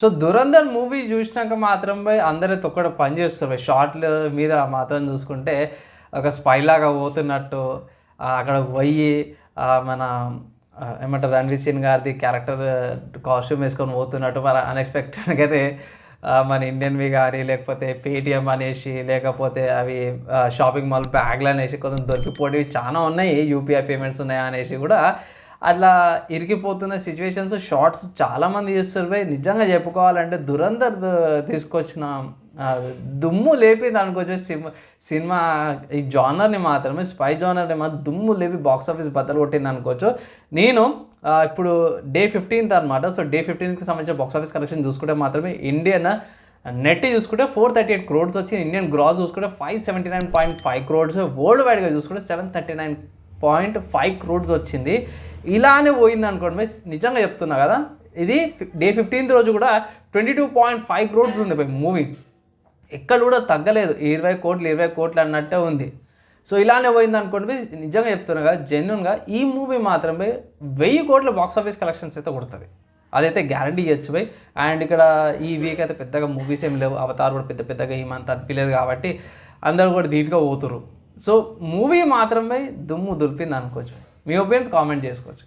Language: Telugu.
సో 'ధురంధర్' మూవీ జూసినాక మాత్రం బోయ్ అందరైతే ఒక్కటి పని చేస్తారు బోయ్. షార్ట్‌ల మీద మాత్రం చూసుకుంటే ఒక స్పైలాగా పోతున్నట్టు అక్కడికి పోయి మన ఏమంటారు 'రణ్వీర్ సింగ్' గారిది క్యారెక్టర్ కాస్ట్యూమ్ వేసుకొని పోతున్నట్టు మరి అన్‌ఎక్స్‌పెక్టెడ్‌గానే మన ఇండియన్‌వి గాని, లేకపోతే పేటీఎం అనేసి, లేకపోతే అవి షాపింగ్ మాల్ బ్యాగ్‌లనేసి కొంచెం దొరికిపోయేటివి చాలా ఉన్నాయి. యూపీఐ పేమెంట్స్ ఉన్నాయా అనేసి కూడా అట్లా ఇరికిపోతున్న సిట్యుయేషన్స్ షార్ట్స్ చాలామంది చేస్తారు భయ్. నిజంగా చెప్పుకోవాలంటే 'ధురంధర్' తీసుకొచ్చిన దుమ్ము లేపింది అనుకోవచ్చు. సినిమా ఈ జానర్‌ని మాత్రమే స్పై జానర్‌ని మాత్రం దుమ్ము లేపి బాక్స్ ఆఫీస్ బద్దలు కొట్టింది అనుకోవచ్చు. నేను ఇప్పుడు డే 15థ్ అనమాట. సో డే 15కి సంబంధించిన బాక్స్ ఆఫీస్ కలెక్షన్ చూసుకుంటే మాత్రమే ఇండియన్ నెట్ చూసుకుంటే 438 క్రోర్స్ వచ్చింది. ఇండియన్ గ్రాస్ చూసుకుంటే 579.5 క్రోర్స్. వరల్డ్ వైడ్‌గా చూసుకుంటే 739.5 క్రోర్స్ వచ్చింది. ఇలానే పోయింది అనుకోండి. నిజంగా చెప్తున్నా కదా, ఇది డే 15థ్ రోజు కూడా 22.5 క్రోర్స్ ఉంది మూవీ. ఎక్కడ కూడా తగ్గలేదు. 20 కోట్లు 20 కోట్లు అన్నట్టే ఉంది. సో ఇలానే పోయింది అనుకోండి. నిజంగా చెప్తున్నా కదా, జెన్యూన్గా ఈ మూవీ మాత్రమే 1000 కోట్ల బాక్స్ ఆఫీస్ కలెక్షన్స్ అయితే కొడుతుంది. అదైతే గ్యారంటీ ఇవ్వచ్చు బై. అండ్ ఇక్కడ ఈ వీక్ అయితే పెద్దగా మూవీస్ ఏం లేవు. అవతార్ కూడా పెద్దగా ఈ మంత్ అనిపించలేదు కాబట్టి అందరూ కూడా దీంట్లో పోతురు. సో మూవీ మాత్రమే దుమ్ము దులిపింది అనుకోవచ్చు. మీ ఒపీనియన్స్ కామెంట్ చేసుకోవచ్చు.